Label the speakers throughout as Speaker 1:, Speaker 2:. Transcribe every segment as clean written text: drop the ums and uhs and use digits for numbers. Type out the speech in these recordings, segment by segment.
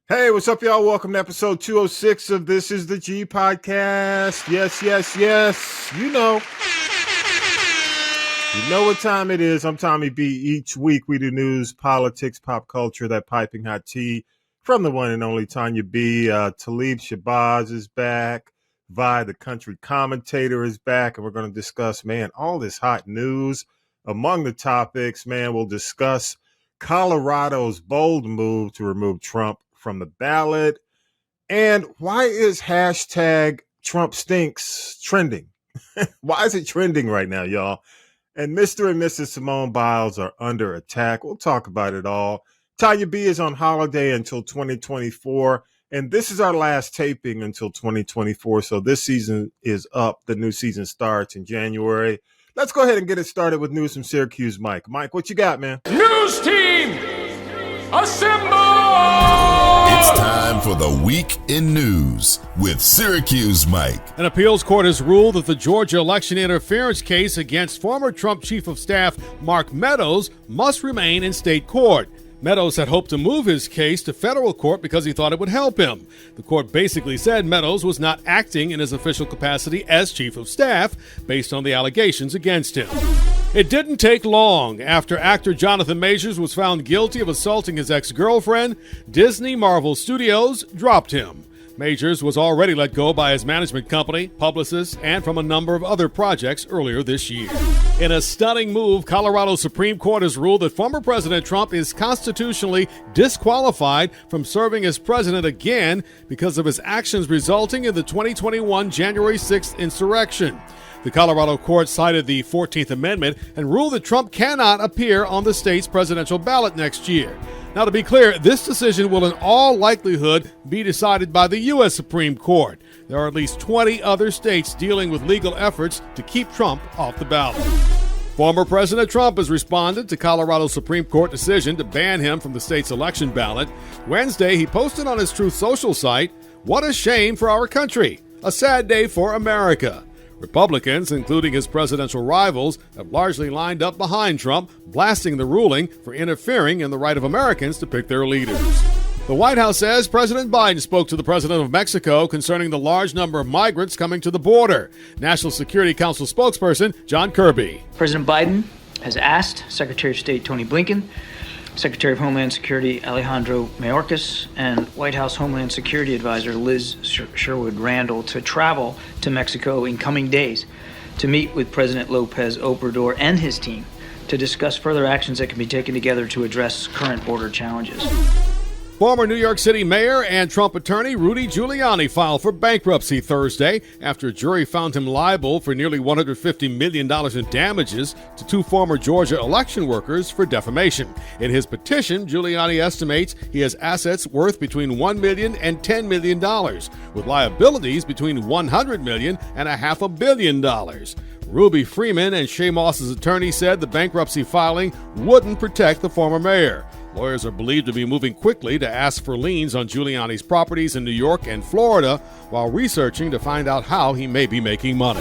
Speaker 1: Hey, what's up, y'all? Welcome to episode 206 of This is the G Podcast. Yes. You know what time it is. I'm Tommy B. Each week we do news, politics, pop culture, that piping hot tea from the one and only Tanya B. Talib Shabazz is back. Vi, the country commentator, is back. And we're going to discuss, all this hot news. Among the topics, we'll discuss Colorado's bold move to remove Trump from the ballot. And why is hashtag Trump stinks trending? Why is it trending right now, y'all? And Mr. and Mrs. Simone Biles are under attack. We'll talk about it all. Tanya B is on holiday until 2024. And this is our last taping until 2024. So this season is up. The new season starts in January. Let's go ahead and get it started with news from Syracuse. Mike, what you got, man?
Speaker 2: News team, assemble!
Speaker 3: It's time for the Week in News with Syracuse Mike.
Speaker 4: An appeals court has ruled that the Georgia election interference case against former Trump Chief of Staff Mark Meadows must remain in state court. Meadows had hoped to move his case to federal court because he thought it would help him. The court basically said Meadows was not acting in his official capacity as Chief of Staff based on the allegations against him. It didn't take long. After actor Jonathan Majors was found guilty of assaulting his ex-girlfriend, Disney Marvel Studios dropped him. Majors was already let go by his management company, publicists, and from a number of other projects earlier this year. In a stunning move, Colorado Supreme Court has ruled that former President Trump is constitutionally disqualified from serving as president again because of his actions resulting in the 2021 January 6th insurrection. The Colorado court cited the 14th Amendment and ruled that Trump cannot appear on the state's presidential ballot next year. Now, to be clear, this decision will in all likelihood be decided by the U.S. Supreme Court. There are at least 20 other states dealing with legal efforts to keep Trump off the ballot. Former President Trump has responded to Colorado's Supreme Court decision to ban him from the state's election ballot. Wednesday, he posted on his Truth Social site, "What a shame for our country. A sad day for America." Republicans, including his presidential rivals, have largely lined up behind Trump, blasting the ruling for interfering in the right of Americans to pick their leaders. The White House says President Biden spoke to the president of Mexico concerning the large number of migrants coming to the border. National Security Council spokesperson John Kirby.
Speaker 5: President Biden has asked Secretary of State Tony Blinken, Secretary of Homeland Security Alejandro Mayorkas, and White House Homeland Security Advisor Liz Sherwood Randall to travel to Mexico in coming days to meet with President Lopez Obrador and his team to discuss further actions that can be taken together to address current border challenges.
Speaker 4: Former New York City mayor and Trump attorney Rudy Giuliani filed for bankruptcy Thursday after a jury found him liable for nearly $150 million in damages to two former Georgia election workers for defamation. In his petition, Giuliani estimates he has assets worth between $1 million and $10 million, with liabilities between $100 million and $500 million. Ruby Freeman and Shea Moss's attorney said the bankruptcy filing wouldn't protect the former mayor. Lawyers are believed to be moving quickly to ask for liens on Giuliani's properties in New York and Florida while researching to find out how he may be making money.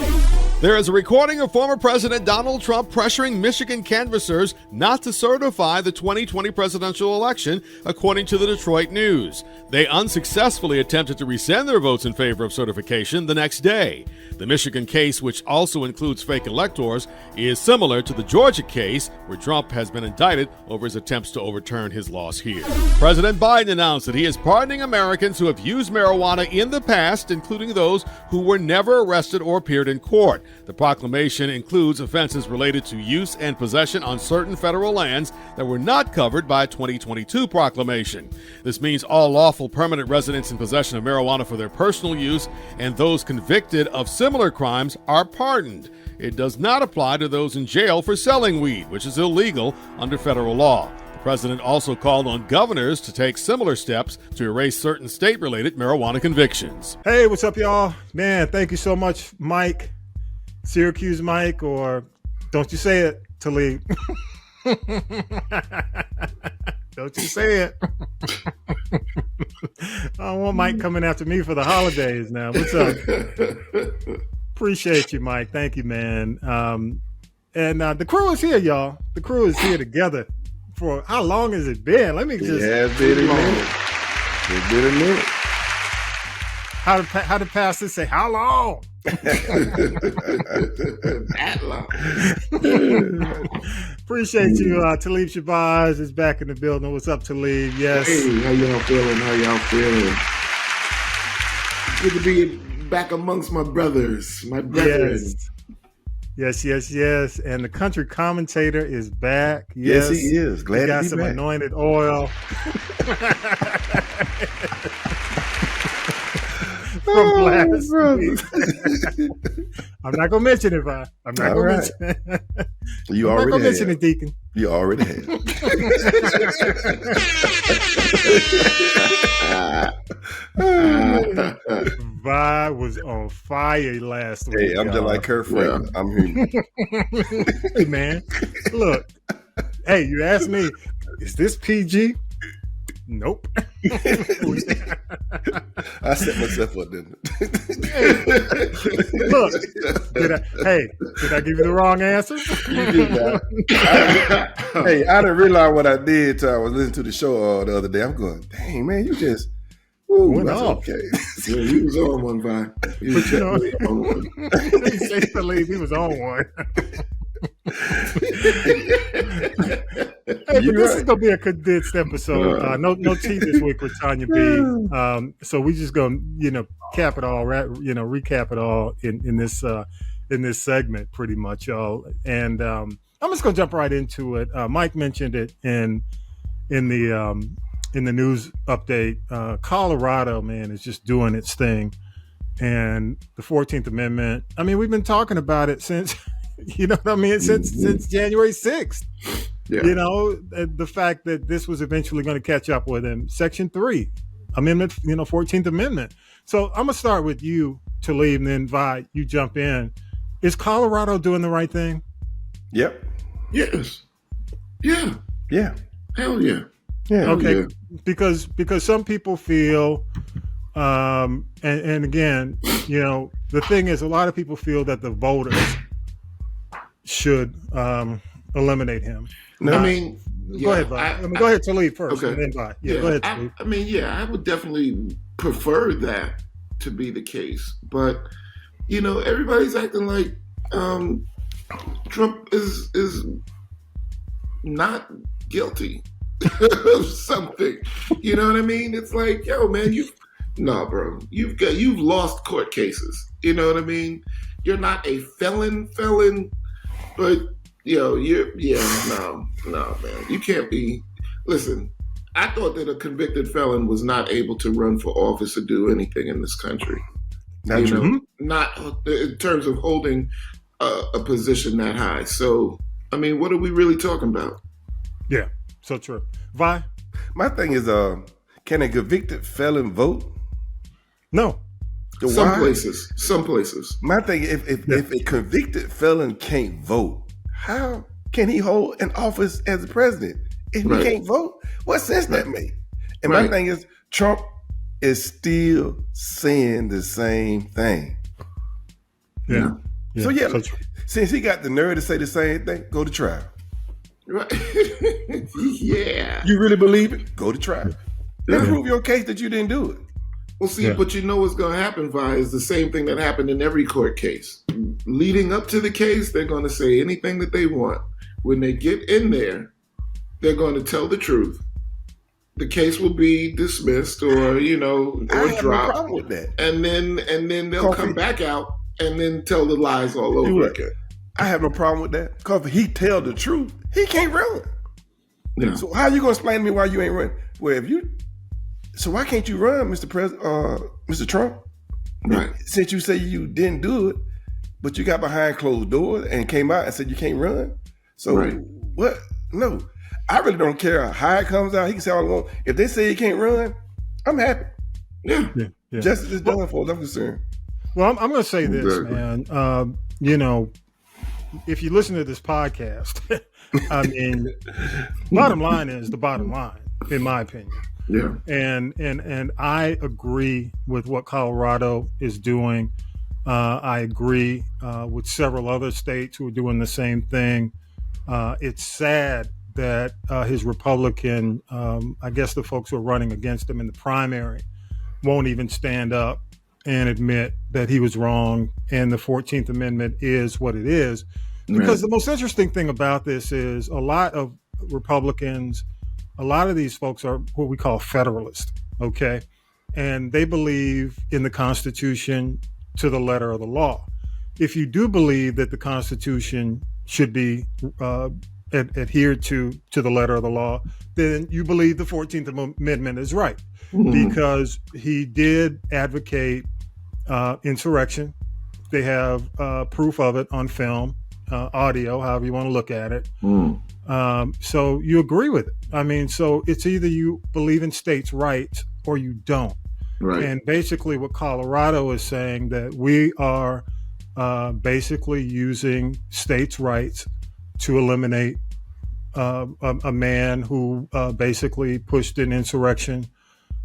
Speaker 4: There is a recording of former President Donald Trump pressuring Michigan canvassers not to certify the 2020 presidential election, according to the Detroit News. They unsuccessfully attempted to rescind their votes in favor of certification the next day. The Michigan case, which also includes fake electors, is similar to the Georgia case, where Trump has been indicted over his attempts to overturn his loss here. President Biden announced that he is pardoning Americans who have used marijuana in the past, including those who were never arrested or appeared in court. The proclamation includes offenses related to use and possession on certain federal lands that were not covered by a 2022 proclamation. This means all lawful permanent residents in possession of marijuana for their personal use and those convicted of similar crimes are pardoned. It does not apply to those in jail for selling weed, which is illegal under federal law. The president also called on governors to take similar steps to erase certain state-related marijuana convictions.
Speaker 1: Hey, what's up, y'all? Man, thank you so much, Mike. Syracuse Mike, or don't you say it, Talib. Don't you say it. I don't want Mike coming after me for the holidays now. What's up? Appreciate you, Mike. Thank you, man. And the crew is here, y'all. The crew is here together. For how long has it been? Let me just.
Speaker 6: Yeah, it's been a minute. It's been a minute.
Speaker 1: How did pastor say, how long?
Speaker 6: That long.
Speaker 1: Appreciate you. Talib Shabazz is back in the building. What's up, Talib? Yes.
Speaker 6: Hey, how y'all feeling? Good to be back amongst my brothers, my brethren.
Speaker 1: Yes. And the country commentator is back.
Speaker 6: Yes, he is. Glad
Speaker 1: he got
Speaker 6: to be
Speaker 1: some
Speaker 6: back.
Speaker 1: Anointed oil. From last week. I'm not gonna mention it, Vi. I'm not gonna mention it.
Speaker 6: You
Speaker 1: I'm
Speaker 6: already
Speaker 1: not gonna mention it, Deacon.
Speaker 6: You already have.
Speaker 1: Vi was on fire last week.
Speaker 6: Hey, I'm just like Kurt Franklin. I'm human.
Speaker 1: Hey, man. Look. Hey, you asked me, is this PG? Nope.
Speaker 6: I set myself up, didn't
Speaker 1: Look, did I give you the wrong answer?
Speaker 6: You did not. Hey, I didn't realize what I did till I was listening to the show the other day. I'm going, dang, man, you just
Speaker 1: went
Speaker 6: that's
Speaker 1: off.
Speaker 6: Okay. Yeah, he was on one, Vi. He was definitely on one.
Speaker 1: They believe he was on one. Hey, but this is gonna be a condensed episode. No tea this week with Tanya B. So we just gonna cap it all, recap it all in this segment, pretty much, y'all. And I'm just gonna jump right into it. Mike mentioned it in the news update. Colorado, man, is just doing its thing, and the 14th Amendment. I mean, we've been talking about it since. You know what I mean? Since January 6th. Yeah. The fact that this was eventually going to catch up with him. Section 3, Amendment, 14th Amendment. So I'm going to start with you, Talib, and then Vi, you jump in. Is Colorado doing the right thing?
Speaker 6: Yep.
Speaker 7: Yes. Yeah.
Speaker 6: Yeah.
Speaker 7: Hell yeah.
Speaker 6: Yeah.
Speaker 1: Okay.
Speaker 7: Yeah.
Speaker 1: Because some people feel, and again, the thing is, a lot of people feel that the voters should eliminate him.
Speaker 7: No, I mean,
Speaker 1: go ahead, Vi. Go ahead, Talib first,
Speaker 7: okay.
Speaker 1: and then Vi. Go ahead, Talib.
Speaker 7: I would definitely prefer that to be the case, but everybody's acting like Trump is not guilty of something. You know what I mean? It's like, yo, man, you've lost court cases. You know what I mean? You're not a felon. But no, man, you can't be. Listen, I thought that a convicted felon was not able to run for office or do anything in this country.
Speaker 6: Not true.
Speaker 7: Not in terms of holding a position that high. So, I mean, what are we really talking about?
Speaker 1: Yeah, so true. Vi?
Speaker 6: My thing is, can a convicted felon vote?
Speaker 1: No.
Speaker 7: Some places.
Speaker 6: My thing, if a convicted felon can't vote, how can he hold an office as a president? If he can't vote, what sense that make? And my thing is, Trump is still saying the same thing.
Speaker 1: Yeah.
Speaker 6: So since he got the nerve to say the same thing, go to trial.
Speaker 7: Right. Yeah.
Speaker 6: You really believe it? Go to trial. Then prove your case that you didn't do it.
Speaker 7: Well, see, but you know what's going to happen, Vi, is the same thing that happened in every court case. Leading up to the case, they're going to say anything that they want. When they get in there, they're going to tell the truth. The case will be dismissed or dropped.
Speaker 6: I have no problem with that.
Speaker 7: And then they'll come back out and then tell the lies all over again.
Speaker 6: I have no problem with that. Because if he tell the truth, he can't run.
Speaker 7: Yeah.
Speaker 6: So how you going to explain to me why you ain't running? Well, so why can't you run, Mr. Trump?
Speaker 7: Right.
Speaker 6: Since you say you didn't do it, but you got behind closed doors and came out and said you can't run. So what? No, I really don't care how it comes out. He can say all he wants. If they say he can't run, I'm happy.
Speaker 7: Yeah.
Speaker 6: Justice is done for. I'm concerned.
Speaker 1: Well, I'm going to say this, man. If you listen to this podcast, I mean, bottom line is the bottom line, in my opinion.
Speaker 7: Yeah.
Speaker 1: And I agree with what Colorado is doing. I agree with several other states who are doing the same thing. It's sad that his Republican, I guess the folks who are running against him in the primary, won't even stand up and admit that he was wrong and the 14th Amendment is what it is. Because the most interesting thing about this is a lot of Republicans, a lot of these folks are what we call Federalists, okay? And they believe in the Constitution to the letter of the law. If you do believe that the Constitution should be adhered to the letter of the law, then you believe the 14th Amendment is right. Because he did advocate insurrection. They have proof of it on film, audio, however you want to look at it. So you agree with it. I mean, so it's either you believe in states' rights or you don't.
Speaker 7: Right.
Speaker 1: And basically what Colorado is saying that we are basically using states' rights to eliminate a man who basically pushed an insurrection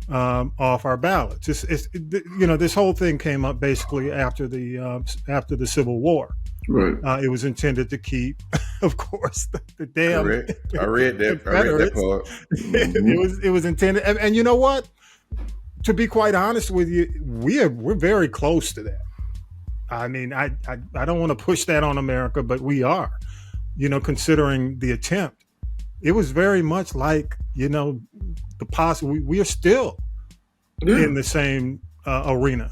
Speaker 1: off our ballots. This whole thing came up basically after the Civil War.
Speaker 7: Right.
Speaker 1: It was intended to keep, of course, the damn.
Speaker 6: I read that part.
Speaker 1: It was intended, and you know what? To be quite honest with you, we're very close to that. I mean, I don't want to push that on America, but we are. Considering the attempt, it was very much like the possible. We are still in the same arena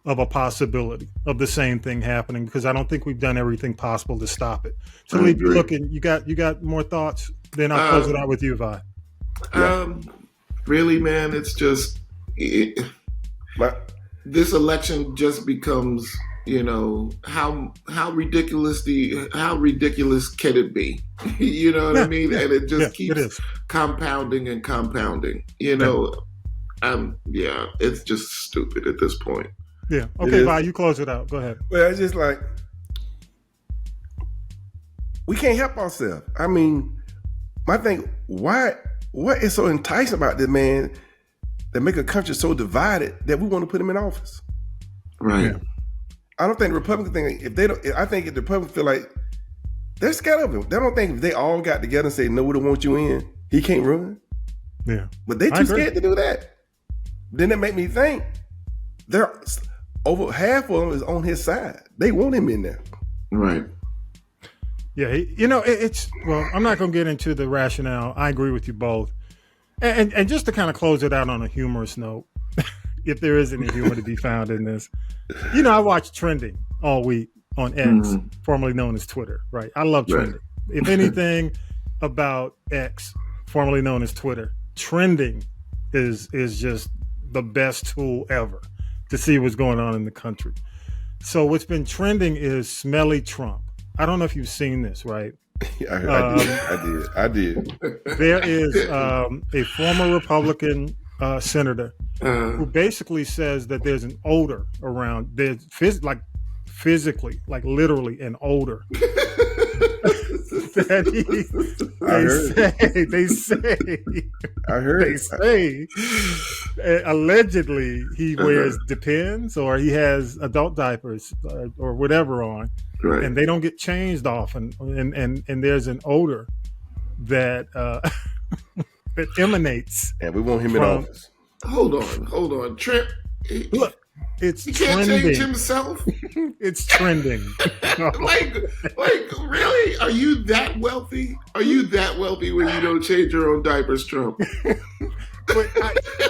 Speaker 1: of a possibility of the same thing happening, because I don't think we've done everything possible to stop it. So, Lee, you got more thoughts? Then I'll close it out with you, Vi.
Speaker 7: Really, man, it's just this election just becomes, how ridiculous can it be? You know what I mean? And it just keeps compounding and compounding. It's just stupid at this point.
Speaker 1: Yeah. Okay, Vi, you close it out. Go ahead.
Speaker 6: Well, it's just like we can't help ourselves. I mean, my thing, what is so enticing about this man that make a country so divided that we want to put him in office?
Speaker 7: Right.
Speaker 1: Yeah.
Speaker 6: I don't think the Republicans think I think if the Republicans feel like they're scared of him. They don't think if they all got together and say, no, we don't want you in, he can't run.
Speaker 1: Yeah.
Speaker 6: But they too scared to do that. Then that make me think they're over half of them is on his side. They want him in there.
Speaker 7: Right.
Speaker 1: Yeah. I'm not going to get into the rationale. I agree with you both. And just to kind of close it out on a humorous note, if there is any humor to be found in this, I watched trending all week on X, formerly known as Twitter, right? I love trending. Right. If anything about X, formerly known as Twitter, trending is just the best tool ever to see what's going on in the country. So what's been trending is Smelly Trump. I don't know if you've seen this, right?
Speaker 6: I did.
Speaker 1: There is a former Republican senator who basically says that there's an odor around. There's physically, like literally an odor. Allegedly he wears Depends or he has adult diapers or whatever on, right, and they don't get changed often, and there's an odor that that emanates.
Speaker 6: And we want him in office.
Speaker 7: Hold on, Trent.
Speaker 1: Look, it's
Speaker 7: he can't
Speaker 1: trending.
Speaker 7: Change himself.
Speaker 1: It's trending.
Speaker 7: like, really? Are you that wealthy? Are you that wealthy when you don't change your own diapers, Trump?
Speaker 1: But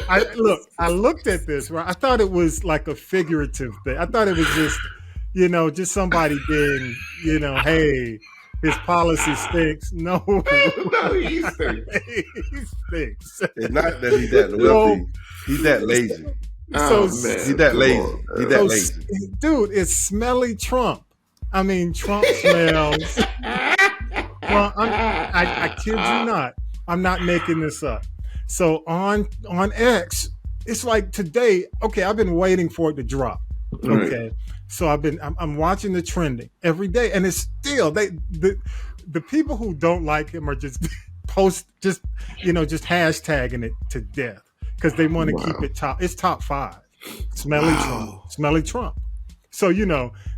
Speaker 1: I looked at this, right? I thought it was like a figurative thing. I thought it was just somebody being, hey, his policy stinks. No,
Speaker 7: he stinks.
Speaker 1: He stinks.
Speaker 6: It's not that he's that wealthy. He's that lazy.
Speaker 7: Man,
Speaker 6: he's that lazy. He's that lazy.
Speaker 1: Dude, it's Smelly Trump. I mean, Trump smells. Well, I kid you not. I'm not making this up. So on X, it's like today. Okay, I've been waiting for it to drop. Okay, right. So I'm watching the trending every day, and it's still the people who don't like him are just just hashtagging it to death because they want to keep it top. It's top 5. Smelly Trump. So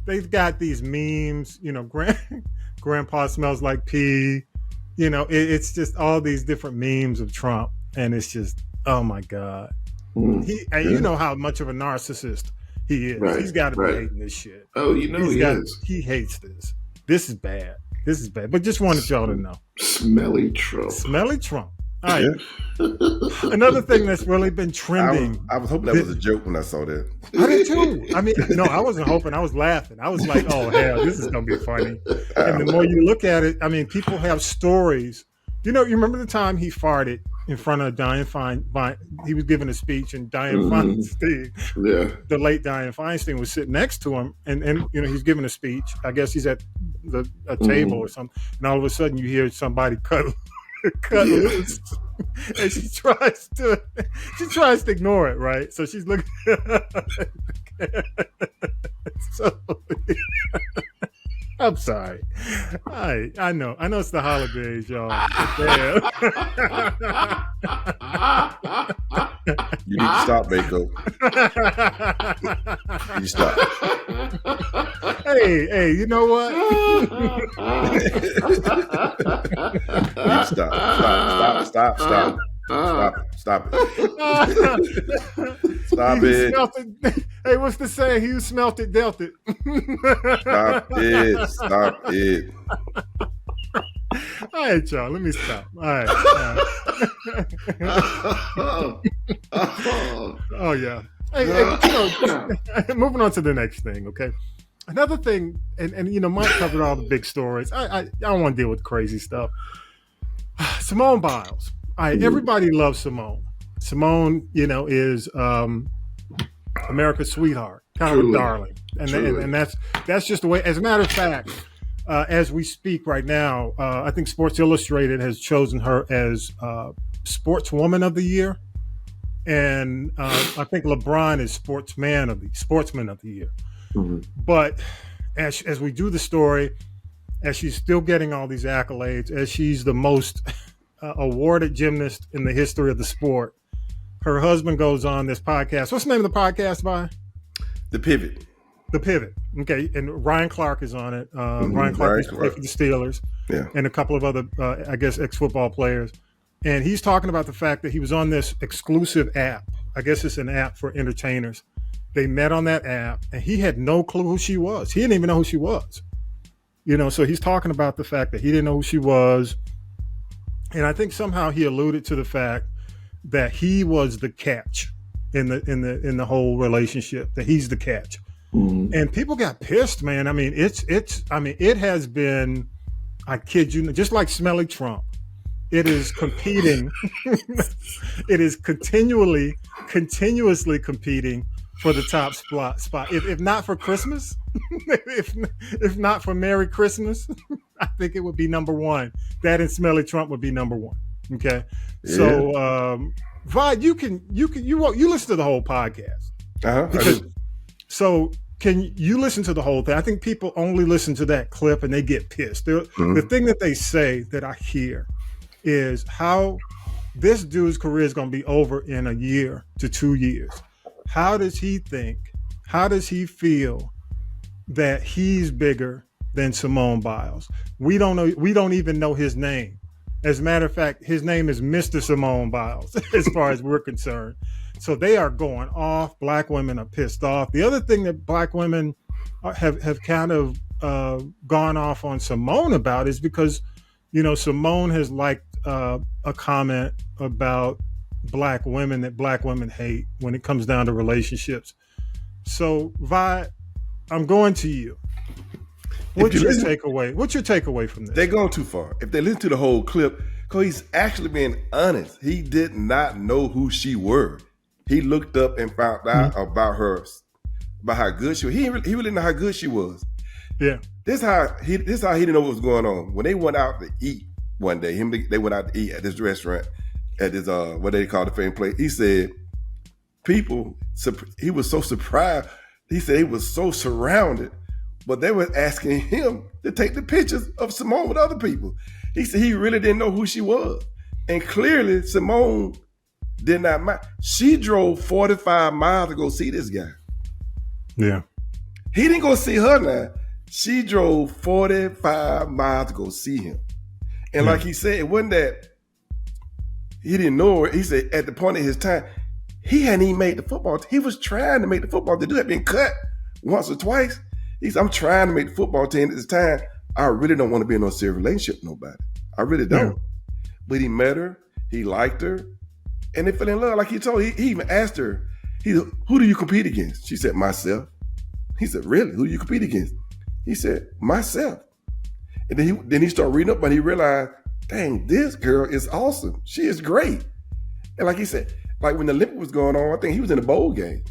Speaker 1: they've got these memes. Grandpa smells like pee. It's just all these different memes of Trump, and it's just, oh my God. And you know how much of a narcissist he is.
Speaker 7: Right,
Speaker 1: He's got to be
Speaker 7: right.
Speaker 1: hating this shit.
Speaker 7: Oh, he is.
Speaker 1: He hates this. This is bad. But just wanted y'all to know.
Speaker 7: Smelly Trump.
Speaker 1: All right. Another thing that's really been trending.
Speaker 6: I was hoping that was a joke when I saw that.
Speaker 1: I did too. I mean, no, I wasn't hoping. I was laughing. I was like, oh, hell, this is going to be funny. And the more you look at it, I mean, people have stories. You remember the time he farted in front of Dianne Feinstein? He was giving a speech, and Dianne Feinstein, the late Dianne Feinstein, was sitting next to him, and he's giving a speech. I guess he's at a table or something, and all of a sudden you hear somebody cut loose, and she tries to ignore it, right? So she's looking. So, I'm sorry. I know it's the holidays, y'all.
Speaker 6: You need to stop, Mako. You stop.
Speaker 1: Hey, you know what?
Speaker 6: You need to stop. Stop it. Stop it.
Speaker 1: Hey, what's the saying? He who smelt it, dealt it.
Speaker 6: Stop it.
Speaker 1: All right, y'all. Let me stop. All right. Oh, yeah. Hey, moving on to the next thing, okay? Another thing, and Mike covered all the big stories. I don't want to deal with crazy stuff. Simone Biles. All right, everybody loves Simone. Simone, is America's sweetheart, kind of a darling, and that's just the way. As a matter of fact, as we speak right now, I think Sports Illustrated has chosen her as Sportswoman of the Year, and I think LeBron is Sportsman of the Year. Mm-hmm. But as we do the story, as she's still getting all these accolades, as she's the most awarded gymnast in the history of the sport, her husband goes on this podcast. What's the name of the podcast, Vi?
Speaker 6: The Pivot. Okay, and Ryan Clark is on it. Ryan Clark used to play for the Steelers, and a couple of other, I guess, ex-football players. And he's talking about the fact that he was on this exclusive app. I guess it's an app for entertainers. They met on that app, and he had no clue who she was. He didn't even know who she was. So he's talking about the fact that he didn't know who she was. And I think somehow he alluded to the fact that he was the catch in the whole relationship, that he's the catch. Mm-hmm. And people got pissed, man. I mean, it has been, I kid you, just like Smelly Trump. It is competing. It is continuously competing for the top spot. If not for Christmas, if not for Merry Christmas, I think it would be number one. That and Smelly Trump would be number one. Okay, yeah. So Vi, you listen to the whole podcast. So can you listen to the whole thing? I think people only listen to that clip and they get pissed. The thing that they say that I hear is how this dude's career is going to be over in a year to 2 years. How does he think? How does he feel that he's bigger than Simone Biles? We don't know. We don't even know his name. As a matter of fact, his name is Mr. Simone Biles, as far as we're concerned. So they are going off. Black women are pissed off. The other thing that black women have kind of gone off on Simone about is because, Simone has liked a comment about black women that black women hate when it comes down to relationships. So, Vi, I'm going to you. What's your takeaway from this? They're going too far. If they listen to the whole clip, because he's actually being honest. He did not know who she were. He looked up and found out about her, about how good she was. He really didn't know how good she was.
Speaker 1: Yeah.
Speaker 6: This is how he didn't know what was going on. When they went out to eat one day, they went out to eat at this restaurant, at this what they call the famous place. He said, he was so surprised. He said he was so surrounded, but they were asking him to take the pictures of Simone with other people. He said he really didn't know who she was. And clearly Simone did not mind. She drove 45 miles to go see this guy.
Speaker 1: Yeah.
Speaker 6: He didn't go see her now. She drove 45 miles to go see him. And like he said, it wasn't that he didn't know it. He said at the point of his time, he hadn't even made the football team. He was trying to make the football team. Had been cut once or twice. He said, I'm trying to make the football team at this time. I really don't want to be in no serious relationship with nobody. I really don't. But he met her. He liked her. And they fell in love. Like he told, he even asked her, who do you compete against? She said, myself. He said, really? Who do you compete against? He said, myself. And then he started reading up and he realized, dang, this girl is awesome. She is great. And like he said, like when the Olympics was going on, I think he was in the bowl game.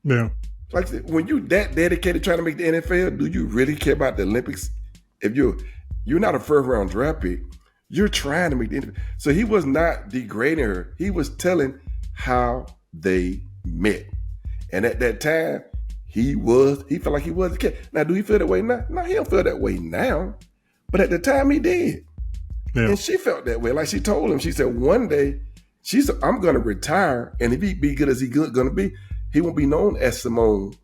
Speaker 1: Yeah.
Speaker 6: Like when you that dedicated trying to make the NFL, do you really care about the Olympics? If you're not a first round draft pick, you're trying to make the NFL. So he was not degrading her. He was telling how they met. And at that time, he felt like he was a kid. Now, do he feel that way now? No, he don't feel that way now. But at the time, he did. Yeah. And she felt that way. Like she told him, she said, one day, she said, I'm going to retire. And if he be good as he's going to be, he won't be known as Simone.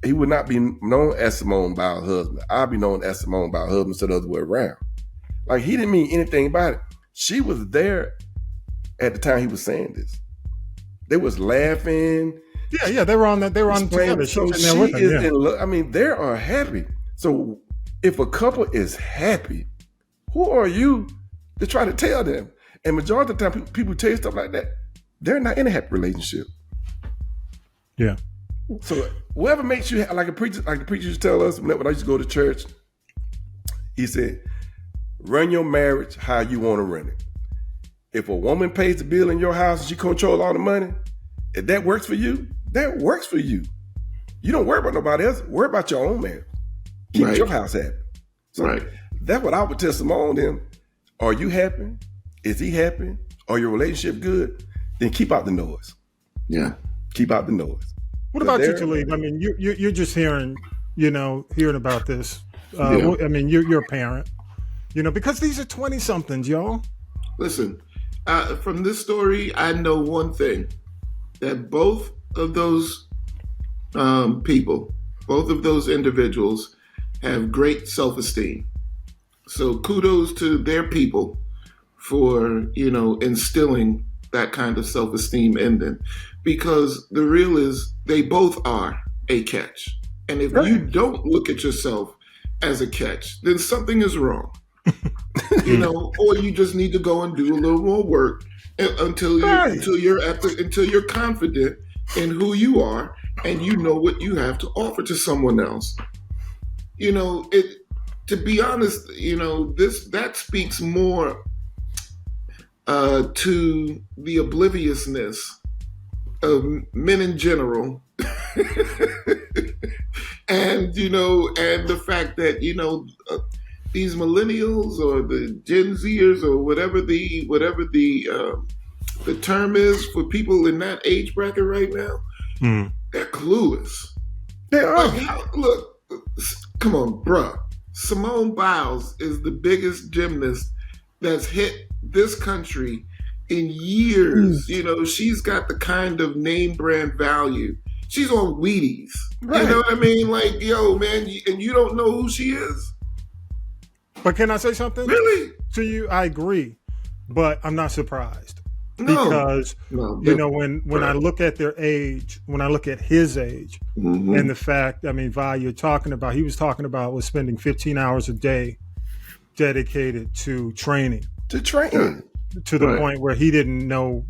Speaker 6: He would not be known as Simone by her husband. I'll be known as Simone by her husband instead of the other way around. Like he didn't mean anything about it. She was there at the time he was saying this. They was laughing.
Speaker 1: Yeah, they were on that. They were on together.
Speaker 6: So she is in love. I mean, they are happy. So if a couple is happy, who are you to try to tell them? And majority of the time, people tell you stuff like that. They're not in a happy relationship.
Speaker 1: Yeah.
Speaker 6: So whoever makes you like the preacher used to tell us when I used to go to church, he said, run your marriage how you want to run it. If a woman pays the bill in your house and she controls all the money, if that works for you, that works for you. You don't worry about nobody else. Worry about your own man. Keep your house happy. So that's what I would tell Simone them. Are you happy? Is he happy? Are your relationship good? Then keep out the noise.
Speaker 7: Yeah.
Speaker 6: Keep out the noise.
Speaker 1: What about you, Talib? I mean, you're just hearing about this. I mean, you're a parent, because these are 20-somethings, y'all.
Speaker 7: Listen, from this story, I know one thing, that both of those people, both of those individuals have great self-esteem. So kudos to their people for, instilling that kind of self-esteem in them. Because the real is they both are a catch. And if you don't look at yourself as a catch, then something is wrong. Or you just need to go and do a little more work until you're confident in who you are and you know what you have to offer to someone else. To be honest, that speaks more to the obliviousness of men in general, and the fact that these millennials or the Gen Zers or whatever the term is for people in that age bracket right now, they're clueless. They are. Look, come on, bruh. Simone Biles is the biggest gymnast that's hit this country in years. She's got the kind of name brand value. She's on Wheaties. Right. You know what I mean? Like, yo, man, and you don't know who she is?
Speaker 1: But can I say something?
Speaker 7: Really?
Speaker 1: To you, I agree, but I'm not surprised.
Speaker 7: No.
Speaker 1: Because, when I look at their age, when I look at his age, and the fact, Vi, he was talking about was spending 15 hours a day dedicated to training. To the point where he didn't know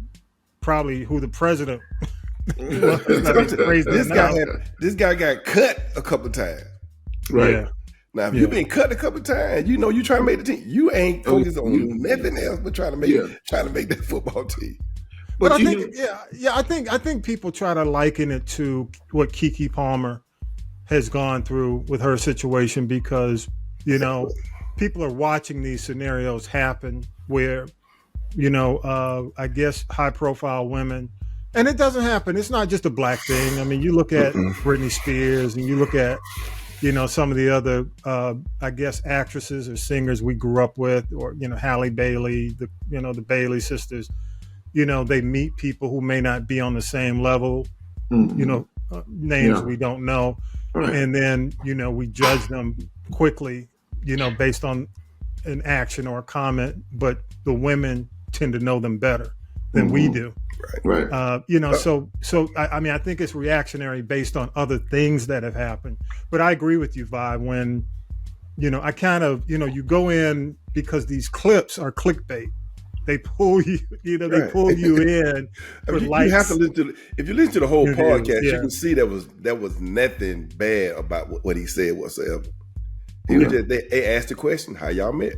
Speaker 1: probably who the president was.
Speaker 6: This guy got cut a couple times.
Speaker 7: Right.
Speaker 6: Yeah. Now, if you've been cut a couple times, you trying to make the team. You ain't focused on nothing else but trying to make that football team.
Speaker 1: But I think people try to liken it to what Keke Palmer has gone through with her situation because, people are watching these scenarios happen where, I guess high-profile women, and it doesn't happen. It's not just a black thing. I mean, you look at Britney Spears and you look at, some of the other, I guess, actresses or singers we grew up with, or, Halle Bailey, the Bailey sisters, they meet people who may not be on the same level, names we don't know. Right. And then, we judge them quickly, based on an action or a comment, but the women tend to know them better than we do.
Speaker 7: Right.
Speaker 1: So I mean, I think it's reactionary based on other things that have happened. But I agree with you, Vi, when, I kind of, you go in because these clips are clickbait. They pull you, they pull you in.
Speaker 6: You have to listen to if you listen to the whole podcast, you can see there was nothing bad about what he said whatsoever. He was just, they asked the question, how y'all met?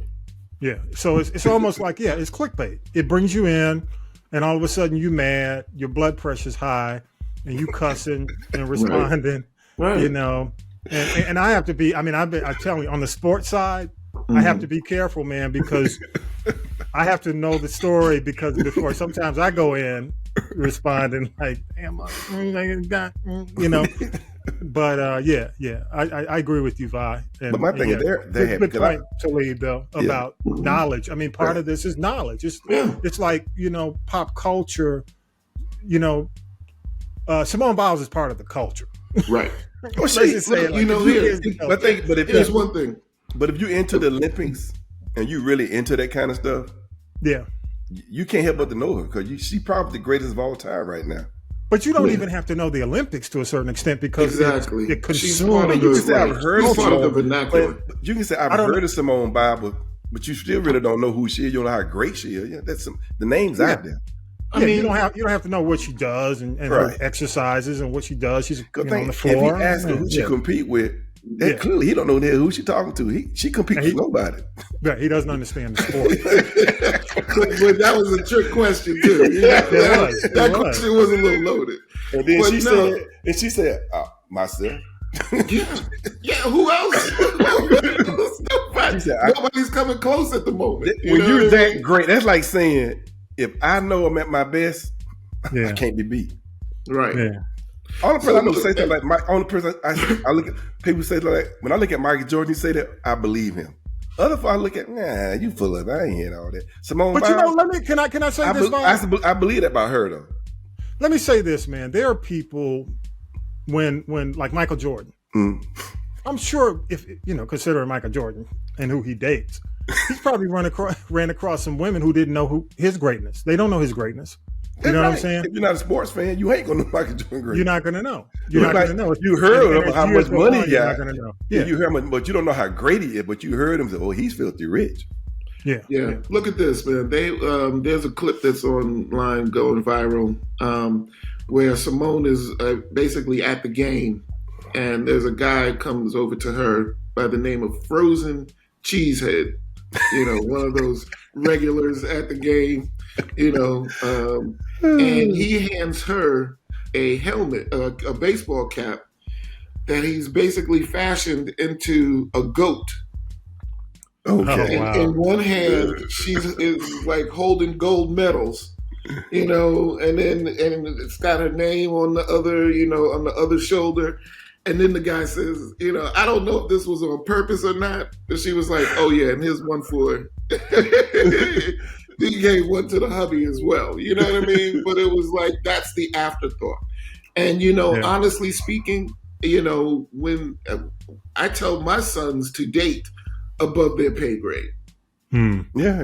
Speaker 1: Yeah. So it's almost like, it's clickbait. It brings you in, and all of a sudden you mad, your blood pressure's high, and you cussing and responding, and I have to be, I tell you, on the sports side, I have to be careful, man, because I have to know the story, because before sometimes I go in responding like, damn, But I agree with you, Vi.
Speaker 6: But my thing is, they have
Speaker 1: good point to leave though about knowledge. I mean, part of this is knowledge. It's like pop culture. Simone Biles is part of the culture,
Speaker 7: right?
Speaker 6: Well, here's one thing. But if you're into the Olympics and you really into that kind of stuff, you can't help but to know her, because she's probably the greatest of all time right now.
Speaker 1: But you don't even have to know the Olympics to a certain extent, because it
Speaker 7: she's part of the vernacular.
Speaker 6: You can say I've heard of Simone Biles, but you still really don't know who she is. You don't know how great she is. Yeah, that's the names out there.
Speaker 1: I mean, you don't have to know what she does and her exercises and what she does. She's on the floor.
Speaker 6: If you ask her who she compete with, clearly he don't know who she talking to. She competes with nobody.
Speaker 1: Yeah, he doesn't understand the sport.
Speaker 7: But that was a trick question too. That question was a little loaded.
Speaker 6: And then she said, myself.
Speaker 7: Who else? Nobody's coming close at the moment.
Speaker 6: When you're that great, that's like saying, if I know I'm at my best, I can't be beat.
Speaker 7: Right.
Speaker 6: Yeah. Only person I know say that, like my only person I look at people say, like, when I look at Michael Jordan, he say that, I believe him. Other folks I look at, you full of it. I ain't hearing all that. Simone Biles,
Speaker 1: can I say this?
Speaker 6: I believe that about her though.
Speaker 1: Let me say this, man. There are people when like Michael Jordan. I'm sure if considering Michael Jordan and who he dates, he's probably ran across some women who didn't know his greatness. They don't know his greatness. You know what I'm saying?
Speaker 6: If you're not a sports fan, you ain't gonna know Michael Jordan great.
Speaker 1: You're not gonna know. You're not gonna know.
Speaker 6: You heard of how much money he got.
Speaker 1: You're not gonna know. Yeah.
Speaker 6: You heard him, but you don't know how great he is. But you heard him say, "Oh, he's filthy rich."
Speaker 7: Yeah. Look at this, man. There's a clip that's online going viral where Simone is basically at the game, and there's a guy comes over to her by the name of Frozen Cheesehead. One of those regulars at the game. And he hands her a helmet, a baseball cap that he's basically fashioned into a goat.
Speaker 6: Okay.
Speaker 7: In one hand, she is like holding gold medals, and then it's got her name on the other, on the other shoulder. And then the guy says, I don't know if this was on purpose or not, but she was like, oh yeah, and here's one for he gave one to the hubby as well. You know what I mean? But it was like, that's the afterthought. And, honestly speaking, when I tell my sons to date above their pay grade.
Speaker 6: Yeah,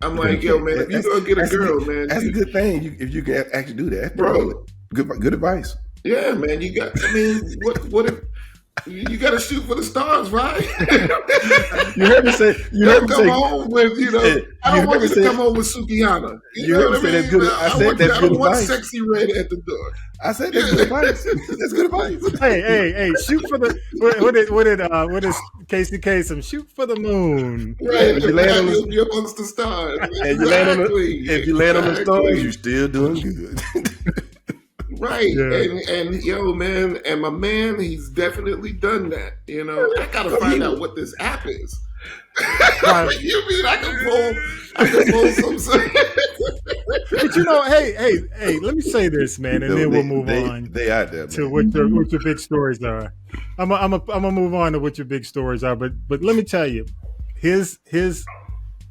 Speaker 7: I'm like, yo, man, if you're going to get a girl, man.
Speaker 6: That's a good thing if you can actually do that. Bro. Good advice.
Speaker 7: Yeah, man, what if you got to shoot for the stars, right?
Speaker 6: You heard me say. You heard me say.
Speaker 7: Home with, I don't want you to come home with Sukihana.
Speaker 6: You heard me say that's good. I said that's good advice. I don't want
Speaker 7: sexy red at the door.
Speaker 6: I said that's good advice. That's good advice.
Speaker 1: Hey! Shoot for the what did Casey Kasem shoot for the moon?
Speaker 7: Right, you land on you're amongst the stars.
Speaker 6: And you land on if you land on the stars, you're still doing good.
Speaker 7: Right. And yo, man, and my man, he's definitely done that. I gotta find out what this app is. You mean I can pull some
Speaker 1: But hey, let me say this, man, and then we'll move on.
Speaker 6: They out there,
Speaker 1: to what your big stories are. I'm gonna move on to what your big stories are, but let me tell you, his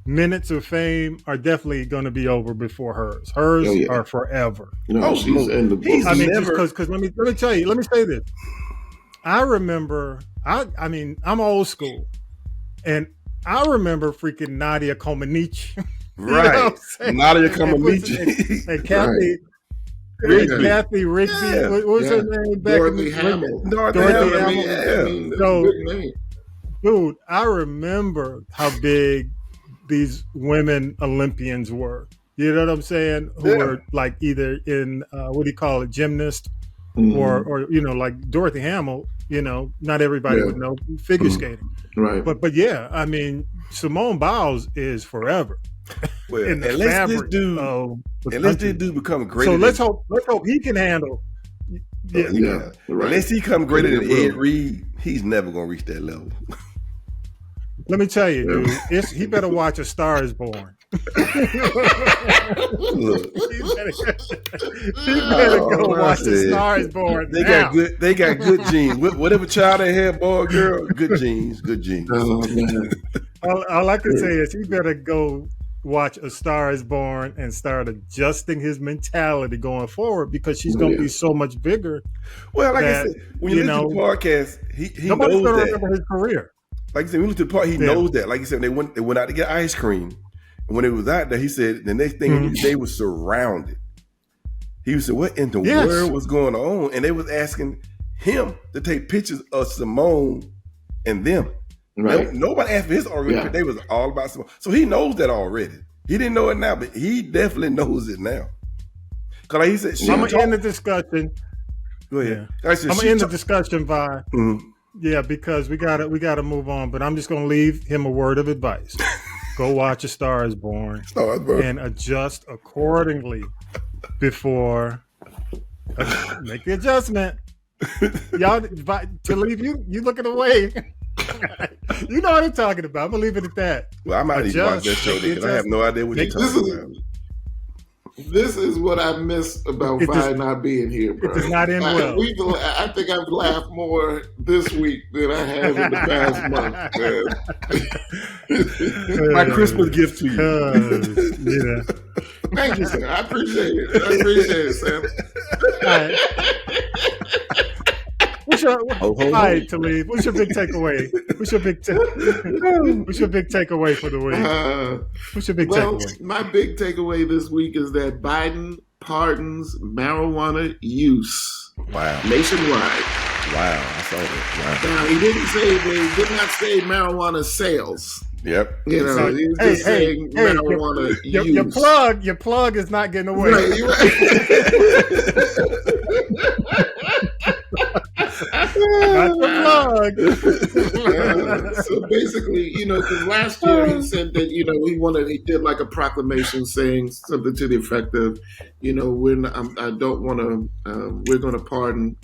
Speaker 1: minutes of fame are definitely going to be over before hers. Hers are forever.
Speaker 7: She's in the book.
Speaker 1: Because let me tell you. Let me say this. I remember. I'm old school, and I remember freaking Nadia Comaneci.
Speaker 6: Right. Nadia Comaneci.
Speaker 1: And Kathy.
Speaker 7: Rigby.
Speaker 1: Kathy Rigby.
Speaker 6: Yeah.
Speaker 1: What was her name back
Speaker 7: Dorothy
Speaker 1: in the
Speaker 7: Hamill.
Speaker 6: Dorothy
Speaker 1: Hamill.
Speaker 7: I mean, that's
Speaker 1: So-
Speaker 7: a good name.
Speaker 1: Dude, I remember how big these women Olympians were. You know what I'm saying? Who were like either in what do you call it, gymnast, or you know, like Dorothy Hamill. You know, not everybody would know figure skating,
Speaker 7: Right.
Speaker 1: but yeah, I mean, Simone Biles is forever.
Speaker 6: Well,
Speaker 1: in the
Speaker 6: unless this
Speaker 1: fabric
Speaker 6: dude,
Speaker 1: of the
Speaker 6: unless
Speaker 1: country.
Speaker 6: this dude become greater.
Speaker 1: So
Speaker 6: than,
Speaker 1: let's hope he can handle. Yeah,
Speaker 7: Yeah. Right.
Speaker 6: Unless he come greater than
Speaker 7: Yeah.
Speaker 6: Ed Reed, he's never gonna reach that level.
Speaker 1: let me tell you, dude, he better watch A Star Is Born.
Speaker 6: Look,
Speaker 1: He better go watch A Star Is Born.
Speaker 6: they
Speaker 1: now.
Speaker 6: got good genes. Whatever child they had, boy or girl, good genes.
Speaker 7: Oh, man.
Speaker 1: All I can say is he better go watch A Star Is Born and start adjusting his mentality going forward, because she's going to be so much bigger.
Speaker 6: Well, like I
Speaker 1: that,
Speaker 6: said, when you listen to the podcast, he
Speaker 1: Nobody's
Speaker 6: knows
Speaker 1: going to
Speaker 6: that.
Speaker 1: remember his career.
Speaker 6: Like I said, when you listen to the part, he knows that. Like you said, they went out to get ice cream. And when it was out there, he said the next thing they were surrounded. He said, "What in the world was going on?" And they was asking him to take pictures of Simone and them.
Speaker 7: Right.
Speaker 6: Nobody asked for his argument. They was all about Simone. So he knows that already. He didn't know it now, but he definitely knows it now. Because like he said,
Speaker 1: I'm gonna end the discussion.
Speaker 6: Go ahead.
Speaker 1: Yeah.
Speaker 6: I said,
Speaker 1: I'm gonna end the discussion by
Speaker 6: Mm-hmm.
Speaker 1: yeah, because we gotta move on. But I'm just gonna leave him a word of advice. Go watch A Star Is Born and adjust accordingly before make the adjustment. Y'all, to leave you looking away. You know what I'm talking about. I'm gonna leave it at that.
Speaker 6: Well, I might need to watch that show because I have no idea what you're talking about.
Speaker 7: This is what I miss about Vi not being here, bro.
Speaker 1: It does not end well.
Speaker 7: I think I've laughed more this week than I have in the past month.
Speaker 6: My Christmas gift to you.
Speaker 1: Yeah.
Speaker 7: Thank you, sir. I appreciate it. Sam.
Speaker 1: All right, Talib, what's your big takeaway? What's your big takeaway for the week? What's your big takeaway?
Speaker 7: My big takeaway this week is that Biden pardons marijuana use.
Speaker 6: Wow.
Speaker 7: Nationwide.
Speaker 6: Wow. I saw that. Wow.
Speaker 7: Now, he did not say marijuana sales.
Speaker 6: Yep.
Speaker 7: You know, he was just saying marijuana use.
Speaker 1: Your plug is not getting away.
Speaker 7: Right, you're right.
Speaker 1: Not the plug.
Speaker 7: So basically, you know, because last year he said that, you know, he did like a proclamation saying something to the effect of, you know, we're going to pardon